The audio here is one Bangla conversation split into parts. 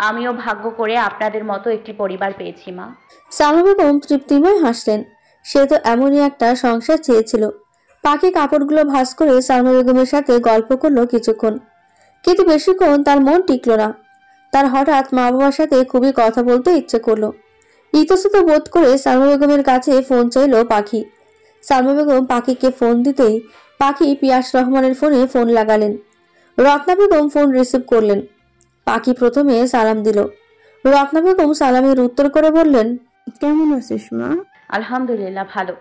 আমিও ভাগ্য করে আপনাদের মতো একটি পরিবার পেয়েছি মা। সালমা বেগম তৃপ্তিময় হাসলেন। সে তো এমনই একটা সংসার চেয়েছিল। পাখি কাপড়গুলো ভাঁজ করে সালমা বেগমের সাথে গল্প করলো কিছুক্ষণ, কিন্তু বেশিক্ষণ তার মন টিকলো না। তার হঠাৎ মা বাবার সাথে খুবই কথা বলতে ইচ্ছে করলো। ইতস্তত বোধ করে সালমা বেগমের কাছে ফোন চাইলো পাখি। সালমা বেগম পাখিকে ফোন দিতেই পাখি পিয়াস রহমানের ফোনে ফোন লাগালেন। রত্না বেগম ফোন রিসিভ করলেন। পাখি প্রথমে সালাম দিল। রত্না বেগম সালামের উত্তর করে বললেন, কেমন আছিস মা? আলহামদুলিল্লাহ ভালো।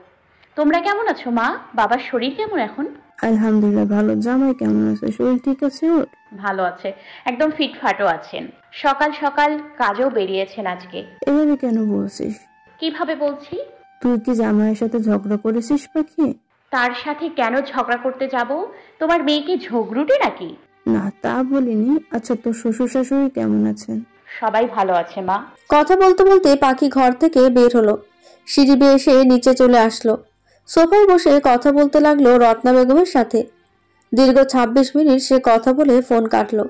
তোমরা কেমন আছো মা? বাবার শরীর কেমন এখন? আলহামদুলিল্লাহ ভালো। জামাই কেমন আছে? শরীর ঠিক আছে ওর? ভালো আছে, একদম ফিটফাটও আছেন। সকাল সকাল কাজেও বেরিয়েছেন আজকে। এভাবে কেন বলছিস? কিভাবে বলছি? তুই কি জামাইয়ের সাথে ঝগড়া করেছিস পাখি? তার সাথে কেন ঝগড়া করতে যাব? তোমার মেয়ে কি ঝগড়ুটে নাকি? না তা বলিনি। আচ্ছা তোর শ্বশুর শাশুড়ি কেমন আছেন? সবাই ভালো আছে মা। কথা বলতে বলতে পাখি ঘর থেকে বের হলো। সিঁড়ি বেয়ে এসে নিচে চলে আসলো। সোফায় বসে কথা বলতে লাগলো রত্না বেগমের সাথে। দীর্ঘ ২৬ মিনিট সে কথা বলে ফোন কাটলো।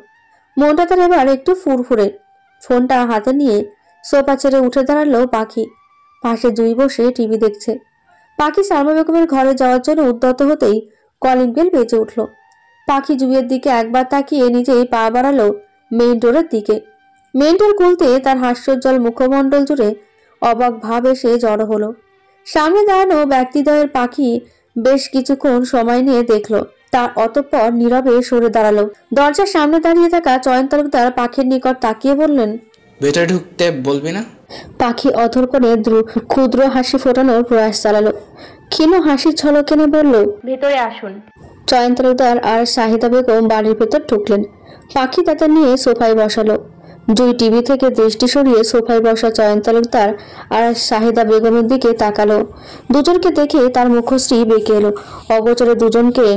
মনটা তার এবার একটু ফুরফুরে। ফোনটা হাতে নিয়ে সোফা ছেড়ে উঠে দাঁড়ালো পাখি। পাশে জুই বসে টিভি দেখছে। পাখি সালমা বেগমের ঘরে যাওয়ার জন্য উদ্যত হতেই কলিং বেল বেজে উঠল। পাখি জুইয়ের দিকে একবার তাকিয়ে নিজেই পা বাড়ালো মেইন ডোরের দিকে। মেইন ডোর খুলতে তার হাস্যোজ্জ্বল মুখমণ্ডল জুড়ে অবাক ভাব এসে জড়ো হলো। সামনে দাঁড়ানো ব্যক্তিদ্বয়ের পাখি বেশ কিছুক্ষণ সময় নিয়ে দেখলো, তার অতঃপর নীরবে সরে দাঁড়ালো। দরজার সামনে দাঁড়িয়ে থাকা চয়ন তালুকদার পাখির নিকট তাকিয়ে বললেন, ভেতরে ঢুকতে বলবি না? পাখি অথর করে ক্ষুদ্র হাসি ফোটানোর প্রয়াস চালালো। ক্ষীণ হাসির ঝলক এনে বলল, ভেতরে আসুন। চয়ন তালুকদার আর শাহিদা বেগম বাড়ির ভেতর ঢুকলেন। পাখি তাদের নিয়ে সোফায় বসালো। জুই টিভি থেকে দৃষ্টি সরিয়ে সোফায় বসা চয়ন তালুকদার আর শাহিদা বেগমের দিকে তাকালো। দুজনকে দেখে তার মুখশ্রী বেঁকে এলো। অগোচরে দুজনকে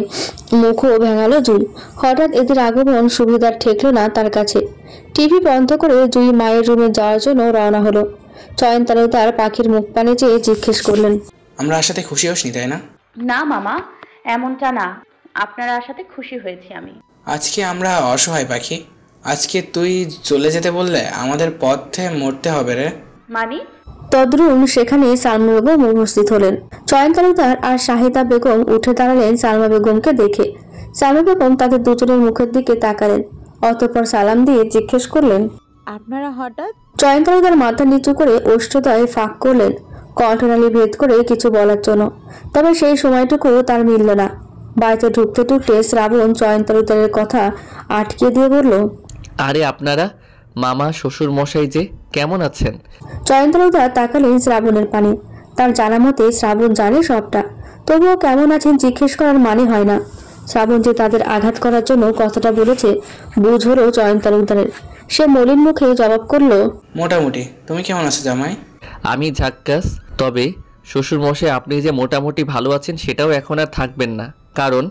মুখও ভেঙালো জুই। হঠাৎ এদের আগমন সুবিধার ঠেকলো না তার কাছে। টিভি বন্ধ করে জুই মায়ের রুমে যাওয়ার জন্য রওনা হলো। চয়ন তালুকদার পাখির মুখ পানে চেয়ে জিজ্ঞেস করলেন, আমরা আসাতে খুশি হসনি তাই না? না মামা, এমনটা না। আপনারা আসাতে খুশি হয়েছি আমি। আজকে আমরা অসহায় পাখি। আজকে তুই চলে যেতে বললে আমাদের পথে মরতে হবে রে। মানে? তদ্রুম সেখানে সালমা বেগম উপস্থিত হলেন। চয়ন তালুকদার আর শাহিদা বেগম উঠে দাঁড়ালেন সালমা বেগমকে দেখে। সালমা বেগম তাদের দুজনের মুখের দিকে তাকালেন। অতঃপর সালাম দিয়ে জিজ্ঞেস করলেন, আপনারা হঠাৎ? চয়ন তালুকদার মাথা নিচু করে ওষ্ঠদয় ফাঁক করলেন কণ্ঠনালী ভেদ করে কিছু বলার জন্য। তবে সেই সময়টুকু তার মিলল না। বাড়িতে ঢুকতে ঢুকতে শ্রাবণ চয়ন তালুকদারের কথা আটকে দিয়ে বলল, আরে আপনারা মামা শ্বশুর মশাই যে কেমন আছেন? চয়ন তালুকদার তাকালেন শ্রাবণের পানে। তার জানা মতে শ্রাবণ জানে সবটা, তবুও কেমন আছেন জিজ্ঞেস করার মানে হয় না। শ্রাবণ যে তাদের আঘাত করার জন্য কথাটা বলেছে বুঝ হলো চয়ন তালুকদারের। সে মলিন মুখে জবাব করলো, মোটামুটি। তুমি কেমন আছো জামাই? আমি ঝাক্কাস। তবে শ্বশুর মশাই আপনি যে মোটামুটি ভালো আছেন সেটাও এখন আর থাকবেন না। কারণ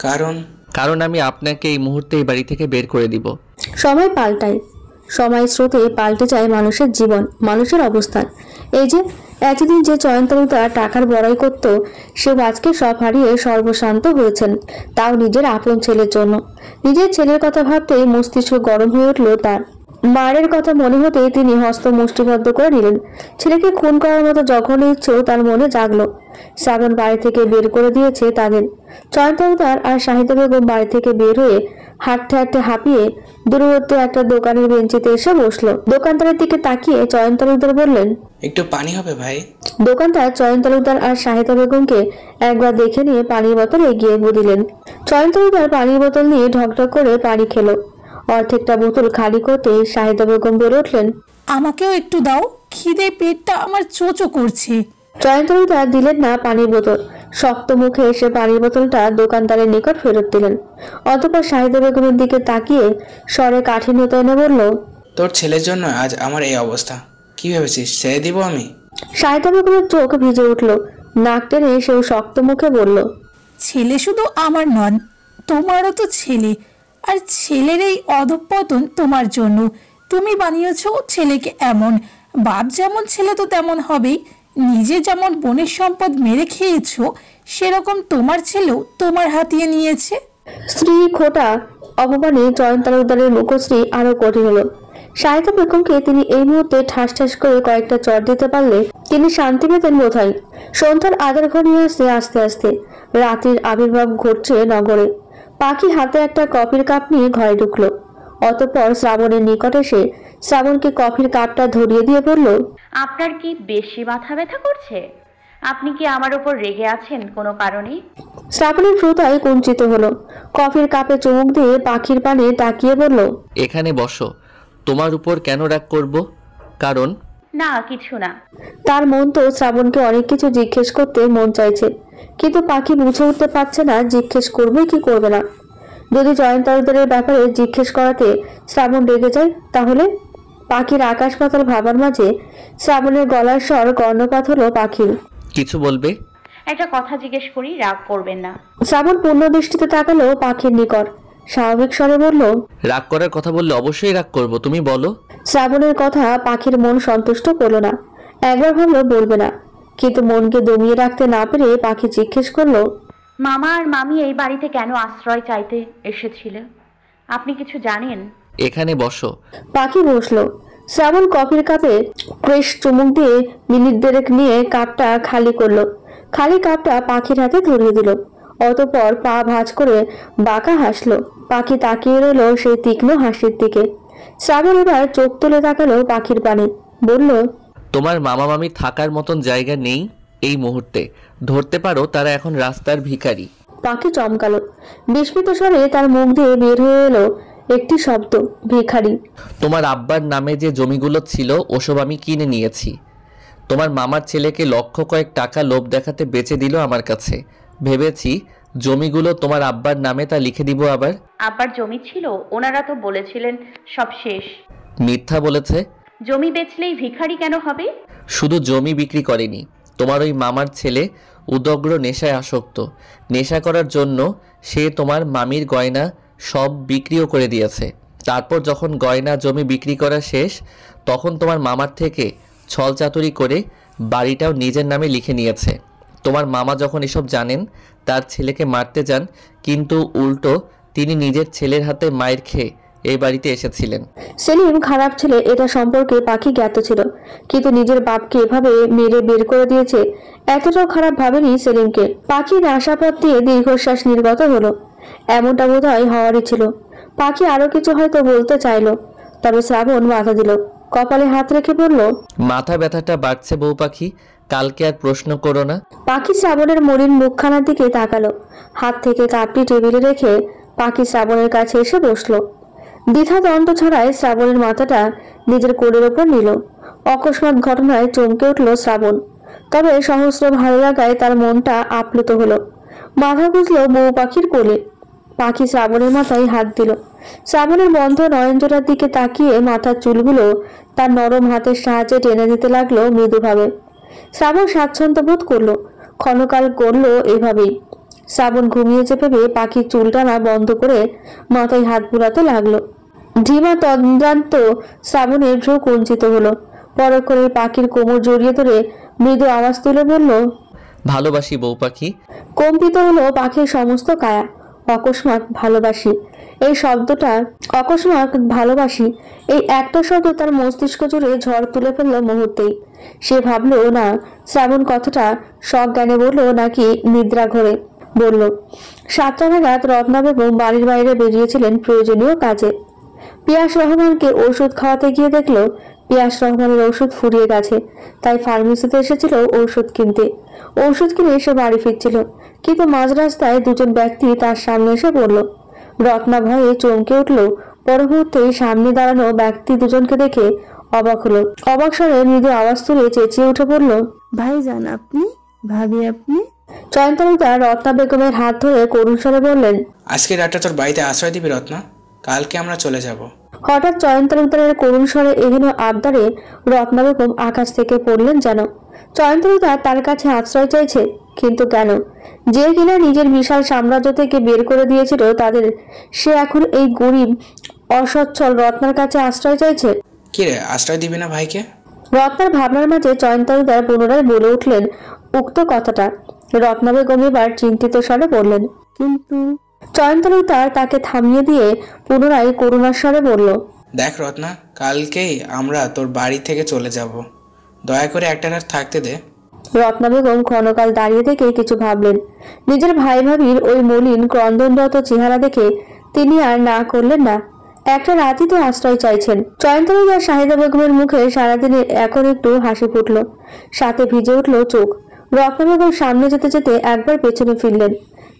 কারণ কারণ আমি আপনাকে এই মুহূর্তে এই বাড়ি থেকে বের করে দিব। সময় পাল্টায়, সময় স্রোতে পাল্টে যায় মানুষের জীবন, মানুষের অবস্থান। এই যে এতদিন যে চয়ন তালুকদার টাকার বড়াই করত, সে আজকে সব হারিয়ে সর্বশান্ত হয়েছেন, তাও নিজের আপন ছেলের জন্য। নিজের ছেলের কথা ভাবতেই মস্তিষ্ক গরম হয়ে উঠল তার। মায়ের কথা মনে হতেই তিনি হস্ত মুষ্টিবদ্ধ করে নিলেন। ছেলেকে খুন করার মতো জঘন্য ইচ্ছেও তার মনে জাগলো। শ্রাবণ বাড়ি থেকে বের করে দিয়েছে তাদের। চয়ন তালুকদার আর শাহিদা বেগম বাড়ি থেকে বের হয়ে হাঁটতে হাঁটতে হাঁপিয়ে দূরবর্তী একটা দোকানের বেঞ্চিতে এসে বসলো। দোকানদারের দিকে তাকিয়ে চয়ন তালুকদার বললেন, একটু পানি হবে ভাই? দোকানদার চয়ন তালুকদার আর শাহিদা বেগমকে একবার দেখে নিয়ে পানির বোতল এগিয়ে দিলেন। চয়ন তালুকদার পানির বোতল নিয়ে ঢকঢক করে পানি খেলো। অর্ধেকটা বোতল খালি করতে শাহিদা বেগম বলে উঠলেন, আমাকেও একটু দাও, খিদে পেটটা আমার চোচো করছে। চয়ন তালুকদার দিলেন না পানির বোতল। শক্ত মুখে এসে পানির বোতলটা দোকানদারের নিকট ফেরত দিলেন। অতঃপর শাহিদা বেগমের দিকে তাকিয়ে স্বরে কাঠিন্যতা এনে বলল, তোর ছেলের জন্য আজ আমার এই অবস্থা। কি ভেবেছিস ছেড়ে দিব আমি? শাহিদা বেগমের চোখ ভিজে উঠল। নাক টেনে সেও শক্ত মুখে বলল, ছেলে শুধু আমার নন, তোমারও তো ছেলে। আর ছেলের এই অধঃপতন তোমার জন্য। তুমি বানিয়েছ ছেলেকে এমন। বাপ যেমন ছেলে তো তেমন হবেই। নিজে যেমন বোনের সম্পদ মেরে খেয়েছ, সেরকম তোমার ছেলেও তোমার হাতিয়ে নিয়েছে। স্ত্রী খোটা অপমানে চয়ন তালুকদারের মুখশ্রী আরো কঠিন হলো। শাহিদা বেগমকে তিনি এই মুহূর্তে ঠাস ঠাস করে কয়েকটা চর দিতে পারলে তিনি শান্তি পেতেন বোধহয়। সন্ধ্যার আধার ঘনিয়ে আসছে আস্তে আস্তে, রাত্রির আবির্ভাব ঘটছে নগরে। পাখি হাতে একটা কফির কাপ নিয়ে ঘরে ঢুকলো। অতঃপর শ্রাবণের নিকট এসে শ্রাবণকে কফির কাপটা ধরিয়ে দিয়ে বলল, আপনার কি বেশি মাথা ব্যথা করছে? আপনি কি আমার উপর রেগে আছেন কোনো কারণে? শ্রাবণের হৃদয় কুঞ্চিত হলো। কফির কাপে চুমুক দিয়ে পাখির পানে তাকিয়ে বলল, এখানে বসো। তোমার উপর কেন রাগ করব? কারণ না, কিছু না। তার মন তো শ্রাবণকে অনেক কিছু জিজ্ঞেস করতে মন চাইছে, কিন্তু পাখি বুঝে উঠতে পারছে না জিজ্ঞেস করবে কি করবে না। যদি জয়ন্ত তালুকদারের ব্যাপারে জিজ্ঞেস করাতে শ্রাবণ রেগে যায় তাহলে? পাখির আকাশ পাতাল ভাবার মাঝে শ্রাবণের গলার স্বর কর্ণপাত হলো পাখির। কিছু বলবে? একটা কথা জিজ্ঞেস করি, রাগ করবেন না। শ্রাবণ পূর্ণ দৃষ্টিতে তাকালো পাখির নিকট, স্বাভাবিক স্বরে বলল, রাগ করার কথা বললে অবশ্যই রাগ করব, তুমি বলো। শ্রাবণের কথা পাখির মন সন্তুষ্ট করলো না। একবার ভাবলো বলবে না, কিন্তু মনকে দমিয়ে রাখতে না পেরে পাখি জিজ্ঞেস করলো, মামা আর মামি এই বাড়িতে কেন আশ্রয় চাইতে এসেছিল? আপনি কিছু জানেন? এখানে বসো। পাখি বসলো। শ্রাবণ কফির কাপে ক্রেশ চুমুক দিয়ে মিনিট দেড়েক নিয়ে কাপটা খালি করলো। খালি কাপটা পাখির হাতে ধরিয়ে দিল। অতঃপর পা ভাঁজ করে বাঁকা হাসলো। পাখি তাকিয়ে রইল সেই তীক্ষ্ণ হাসির দিকে। শ্রাবণ এবার চোখ তুলে তাকালো পাখির পানে, বলল, তোমার মামা মামি থাকার মতন জায়গা নেই এই মুহূর্তে। ধরতে পারো তারা এখন রাস্তার ভিখারি। পাখি চমকালো। বিস্মিত স্বরে তার মুখ দিয়ে বের হয়ে এলো একটি শব্দ, ভিখারি। তোমার আব্বার নামে যে জমিগুলো ছিল ওসব আমি কিনে নিয়েছি। তোমার মামার ছেলেকে লক্ষ কয়েক টাকা লোভ দেখাতে বেচে দিল আমার কাছে। ভেবেছি জমিগুলো তোমার আব্বার নামে তা লিখে দিব। আবার আব্বার জমি ছিল? ওনারা তো বলেছিলেন সব শেষ। মিথ্যা বলেছে। জমি বেচলেই ভিখারি কেন হবে? শুধু জমি বিক্রি করেনি, তোমার ওই মামার ছেলে উদগ্র নেশায় আসক্ত। নেশা করার জন্য সে তোমার মামির গয়না সব বিক্রিও করে দিয়েছে। তারপর যখন গয়না জমি বিক্রি করা শেষ তখন তোমার মামার থেকে ছলচাতুরি করে বাড়িটাও নিজের নামে লিখে নিয়েছে। তোমার মামা যখন এসব জানেন তার ছেলেকে মারতে যান, কিন্তু উল্টো তিনি নিজের ছেলের হাতে মায়ের খেয়ে এই বাড়িতে এসেছিলেন। সেলিম খারাপ ছেলে এটা সম্পর্কে পাখি জ্ঞাত ছিল, কিন্তু নিজের বাপকে এভাবে মেরে বের করে দিয়েছে এতটাও খারাপ ভাবেনি সেলিমকে। পাখির আশাপথ দিয়ে দীর্ঘশ্বাস নির্গত হলো। এমনটা বোধহয় হওয়ারই ছিল। পাখি আরো কিছু হয়তো বলতে চাইলো, তবে শ্রাবণ বাধা দিল। কপালে হাত রেখে বলল, মাথা ব্যথাটা বাড়ছে বউ পাখি, কালকে আর প্রশ্ন করো না। পাখি শ্রাবণের মলিন মুখখানার দিকে তাকালো। হাত থেকে কাপটি টেবিলে রেখে পাখি শ্রাবণের কাছে এসে বসলো। দ্বিধা দ্বন্দ্ব ছাড়াই শ্রাবণের মাথাটা নিজের কোলের ওপর নিল। অকস্মাৎ ঘটনায় চমকে উঠল শ্রাবণ, তবে সহস্র ভালো লাগায় তার মনটা আপ্লুত হলো। মাথা গুঁজল বউ পাখির কোলে। পাখি শ্রাবণের মাথায় হাত দিল। শ্রাবণের বন্ধ নয়নজোড়ার দিকে তাকিয়ে মাথার চুলগুলো তার নরম হাতের সাহায্যে টেনে দিতে লাগলো মৃদুভাবে। শ্রাবণ স্বাচ্ছন্দ্য বোধ করলো। ক্ষণকাল করলো এভাবেই। শ্রাবণ ঘুমিয়েছে ভেবে পাখির চুল টানা বন্ধ করে মাথায় হাত বুলাতে লাগলো। ঢিমা তন্দ্রান্ত শ্রাবণের ভ্রু কুঞ্চিত হলো। পরক্ষণে পাখির কোমর জড়িয়ে ধরে মৃদু আওয়াজ তুলে বলল, ভালোবাসি বউ পাখি। কম্পিত হলো পাখির সমস্ত কায়া। অকস্মাৎ ভালোবাসি এই শব্দটা, অকস্মাৎ ভালোবাসি এই একটা শব্দ তার মস্তিষ্ক জুড়ে ঝড় তুলে ফেললো মুহূর্তেই। সে ভাবলো না শ্রাবণ কথাটা সজ্ঞানে বললো নাকি নিদ্রা ঘরে বলল। 7টা নাগাদ রত্না বেগম বাড়ির বাইরে বেরিয়েছিলেন প্রয়োজনীয় কাজে। পিয়াস রহমানকে ওষুধ খাওয়াতে গিয়ে দেখলো পিয়াস রহমানের ওষুধ ফুরিয়ে গেছে, তাই ফার্মেসিতে এসেছিল ওষুধ কিনতে। ওষুধ কিনে এসে বাড়ি ফিরছিল, কিন্তু মাঝ রাস্তায় দুজন ব্যক্তি তার সামনে এসে পড়ল। রত্না ভয়ে চমকে উঠল। পরমুহূর্তেই সামনে দাঁড়ানো ব্যক্তি দুজনকে দেখে অবাক হলো। অবাক স্বরে মৃদু আওয়াজ তুলে চেঁচিয়ে উঠে বলল, ভাইজান আপনি, ভাবি আপনি। জয়ন্ত তালুকদার রত্না বেগমের হাত ধরে করুণ স্বরে বললেন, আজকে রাতটা তোর বাড়িতে আশ্রয় দিবি রত্না, কালকে আমরা চলে যাব। হঠাৎ জয়ন্ত তালুকদারের করুণ স্বরে এহেন আবদারে রত্না বেগম আকাশ থেকে পড়লেন যেন। জয়ন্ত তালুকদার তার কাছে আশ্রয় চাইছে, কিন্তু কেন? যে কিনা নিজের বিশাল সাম্রাজ্য থেকে বের করে দিয়েছিল তাদের, সে এখন এই গরিব অসচ্ছল রত্নার কাছে আশ্রয় চাইছে। কিরে, আশ্রয় দিবি না ভাইকে? রত্নার ভাবনার মাঝে জয়ন্ত তালুকদার পুনরায় বলে উঠলেন উক্ত কথাটা। রত্না বেগম এবার চিন্তিত স্বরে বললেন, কিন্তু জয়ন্ত তালুকদার তাকে থামিয়ে দিয়ে পুনরায় করুণার স্বরে বলল, দেখ রত্না, কালকেই আমরা তোর বাড়ি থেকে চলে যাব, দয়া করে একটা রাত থাকতে দে। রত্না বেগম ক্ষণকাল দাঁড়িয়ে থেকে কিছু ভাবলেন। নিজের ভাই ভাবির ওই মলিন ক্রন্দনরত চেহারা দেখে তিনি আর না করলেন না। একটা রাতই তো আশ্রয় চাইছেন। চয়ন্তনী আর শাহিদা বেগমের মুখে সারাদিনে এখন একটু হাসি ফুটল, সাথে ভিজে উঠল চোখ। রত্না বেগম সামনে যেতে যেতে একবার পেছনে ফিরলেন।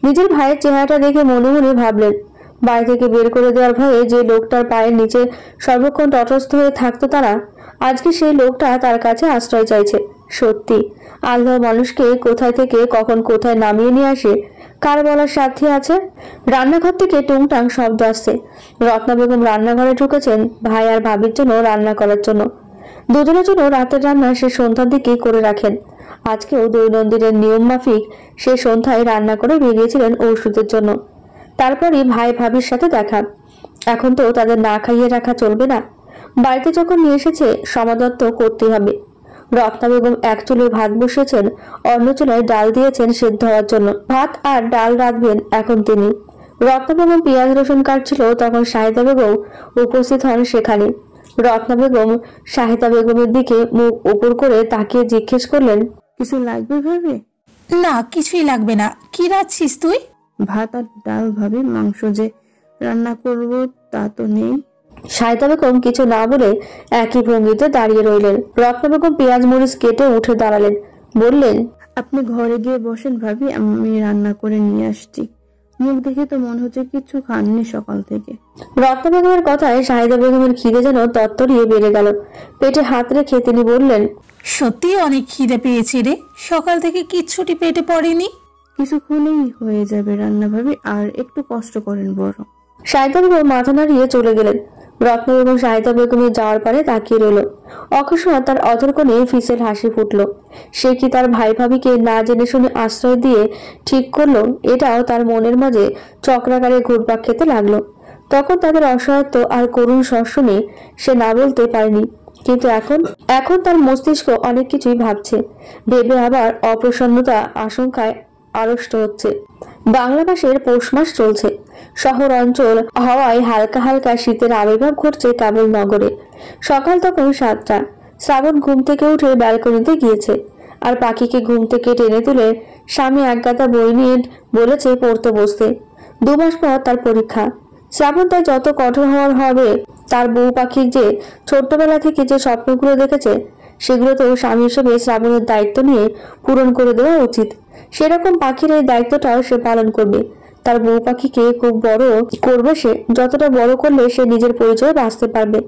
নিজের ভাইয়ের চেহারাটা দেখে মনে মনে ভাবলেন, বাড়ি থেকে বের করে দেওয়ার ভয়ে যে লোকটার পায়ের নিচে সর্বক্ষণ তটস্থ হয়ে থাকতো তারা, আজকে সেই লোকটা তার কাছে আশ্রয় চাইছে। সত্যি আল্লাহ মানুষকে কোথায় থেকে কখন কোথায় নামিয়ে নিয়ে আসে কার বলার সাথে আছে। রান্নাঘর থেকে টুংটাং শব্দ আসছে। রত্না বেগম রান্নাঘরে ঢুকেছেন ভাই আর ভাবির জন্য রান্না করার জন্য। দুজনের জন্য রাতের রান্না সে সন্ধ্যার দিকে করে রাখেন। আজকেও দৈনন্দিনের নিয়ম মাফিক সে সন্ধ্যায় রান্না করে বেরিয়েছিলেন ঔষধের জন্য। তারপরই ভাই ভাবির সাথে দেখা। এখন তো তাদের না খাইয়ে রাখা চলবে না। বাড়িতে যখন নিয়ে এসেছে সমাদর তো করতেই হবে। রত্না বেগম এক চুলে ভাত বসিয়েছেন, অন্য চুলায় ডাল দিয়েছেন সেদ্ধ হওয়ার জন্য। ভাত আর ডাল রাঁধবেন এখন তিনি। রত্না বেগম পেঁয়াজ রসুন কাটছিল, তখন শাহিদা বেগম উপস্থিত হন সেখানে। রত্না বেগম শাহিদা বেগমের দিকে মুখ উপর করে তাকিয়ে জিজ্ঞেস করলেন, কিছু লাগবে ভাবে? না, কিছুই লাগবে না। কি রাখছিস তুই? ভাত আর ডাল ভাবে, মাংস যে রান্না করব তা তো নেই। শাহিদা বেগম কিছু না বলে একই ভঙ্গিতে দাঁড়িয়ে রইলেন। রত্না বেগম পেঁয়াজ মরিচ কেটে উঠে দাঁড়ালেন, বললেন, আপনি ঘরে গিয়ে বসেন ভাবি, আমি রান্না করে নিয়ে আসছি। মুখ দেখে তো মনে হচ্ছে কিছু খাননি সকাল থেকে। রত্না বেগমের কথায় শাহিদা বেগমের খিদে যেন তত্তরিয়ে বেড়ে গেল। পেটে হাত রেখে তিনি বললেন, সত্যি অনেক খিদে পেয়েছে রে, সকাল থেকে কিচ্ছুটি পেটে পড়েনি। কিছুক্ষণেই হয়ে যাবে রান্না ভাবি, আর একটু কষ্ট করেন বড়। শাহিদা বেগম মাথা নাড়িয়ে চলে গেলেন। রত্না বেগম শাহিদা বেগমের যাওয়ার পারে তাকিয়ে রইল। অকস্মাৎ তার অধর কোণে ফিসেল হাসি ফুটল। সে কি তার ভাই ভাবিকে না জেনে শুনে আশ্রয় দিয়ে ঠিক করলো? এটাও তার মনের মাঝে চক্রাকারে ঘুরপাক খেতে লাগলো। তখন তাদের অসহায়ত্ব আর করুণ স্বর শুনে সে না বলতে পারেনি। কিন্তু এখন তার মস্তিষ্ক অনেক কিছুই ভাবছে, ভেবে আবার অপ্রসন্নতা আশঙ্কায় আড়ষ্ট হচ্ছে। বাংলা মাসের পৌষ মাস চলছে। শহর অঞ্চল হাওয়ায় হালকা হালকা শীতের আবির্ভাব ঘটছে কেবল নগরে। সকাল তখন 7টা। শ্রাবণ ঘুম থেকে উঠে ব্যালকনিতে গিয়েছে, আর পাখিকে ঘুম থেকে টেনে তুলে স্বামী একগাদা বই নিয়ে বলেছে পড়তে বসতে। 2 মাস পর তার পরীক্ষা। শ্রাবণ তাই যত কঠোর হওয়ার হবে। তার বউ পাখির যে ছোট্টবেলা থেকে যে স্বপ্নগুলো দেখেছে সেগুলো তো স্বামী হিসেবে শ্রাবণের দায়িত্ব নিয়ে পূরণ করে দেওয়া উচিত। সেরকম পাখির এই দায়িত্বটাও সে পালন করবে। তার বউ পাখিকে খুব বড় করবে সে, যতটা বড় করলে সে নিজের পরিচয়ে বাঁচতে পারবে।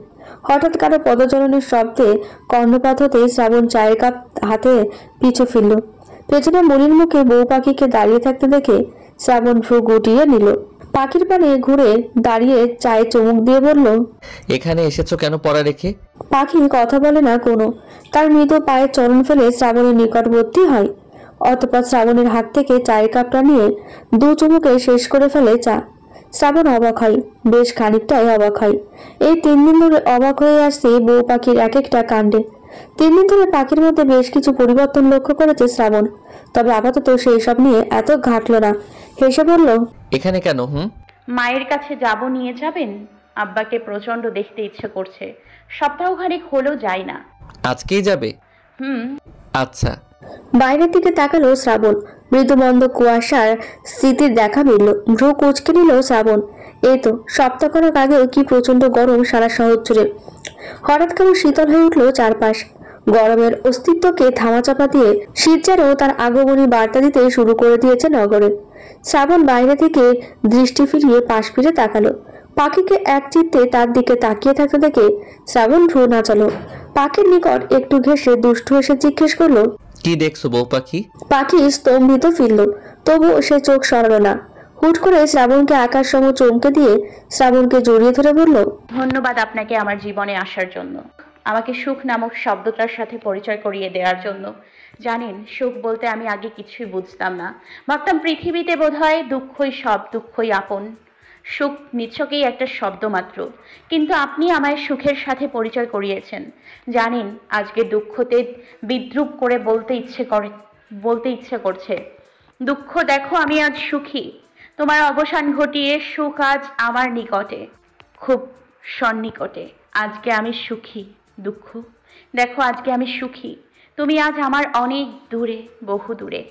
হঠাৎ কারো পদচারণের শব্দে কর্ণপাত হতে শ্রাবণ চায়ের কাপ হাতে পিছু ফিরল। পেছনে মলির মুখে বউ পাখিকে দাঁড়িয়ে থাকতে দেখে শ্রাবণ ভ্রু গুটিয়ে নিল। পাখির পানে ঘুরে দাঁড়িয়ে চায়ে চুমুক দিয়ে বলল, এখানে এসেছো কেন পড়া রেখে? পাখি কথা বলে না কোনো। তার মৃদু পায়ের চরণ ফেলে শ্রাবণের নিকটবর্তী হয়। অতঃপর শ্রাবণের হাত থেকে চায়ের কাপটা নিয়ে 2 চুমুকে শেষ করে ফেলে চা। শ্রাবণ অবাক হয়, বেশ খানিকটাই অবাক হয়। এই 3 দিন ধরে অবাক হয়ে আসছে বউ পাখির এক একটা কাণ্ডে। 3 দিন ধরে পাখির মধ্যে বেশ কিছু পরিবর্তন লক্ষ্য করেছে শ্রাবণ। তবে আপাতত সেই সব নিয়ে এত ঘাটল না। হেসে বলল, এখানে কেন? মায়ের কাছে যাব, নিয়ে যাবেন? আব্বাকে প্রচন্ড দেখতে ইচ্ছে করছে, সপ্তাহখানেক হলেও যাই না। আজকেই যাবে? আচ্ছা। বাইরের দিকে তাকালো শ্রাবণ। মৃদুমন্দ কুয়াশার স্মৃতির দেখা মিলল। ভ্রু কুচকে নিল শ্রাবণ। এই তো সপ্তাহখানেক আগেও কি প্রচন্ড গরম সারা শহর জুড়ে। হঠাৎ কেমন শীতল হয়ে উঠল চারপাশ। গরমের অস্তিত্বকে ধামাচাপা দিয়ে শীত যেন তার আগমনী বার্তা দিতে শুরু করে দিয়েছে নগরে। শ্রাবণ বাইরে থেকে দৃষ্টি ফিরিয়ে পাশ ফিরে তাকালো। পাখিকে এক চিত্তে তার দিকে তাকিয়ে থাকতে দেখে শ্রাবণ ভ্রু নাচালো। পাখির নিকট একটু ঘেঁষে দুষ্টু এসে জিজ্ঞেস করলো, কি দেখছো বউ পাখি? পাখি স্তম্ভিত ফিরল, তবু সে চোখ সরালো না। হুট করে শ্রাবণকে আকাশ সম চমকে দিয়ে শ্রাবণকে জড়িয়ে ধরে বলল, ধন্যবাদ আপনাকে আমার জীবনে আসার জন্য, আমাকে সুখ নামক শব্দটার সাথে পরিচয় করিয়ে দেওয়ার জন্য। জানেন, সুখ বলতে আমি আগে কিছুই বুঝতাম না। ভাবতাম পৃথিবীতে বোধহয় দুঃখই সব, দুঃখই আপন। সুখ নিছকেই একটা শব্দ মাত্র, কিন্তু আপনি আমায় সুখের সাথে পরিচয় করিয়েছেন। জানেন, আজকে দুঃখতে বিদ্রুপ করে বলতে ইচ্ছে করছে, দুঃখ দেখো আমি আজ সুখী, তোমার অবসান ঘটিয়ে সুখ আজ আমার নিকটে। খুব সন্নিকটে। আজকে আমি সুখী। দুঃখ, দেখো আজকে আমি সুখী। তুমি আজ আমার অনেক দূরে, বহু দূরে।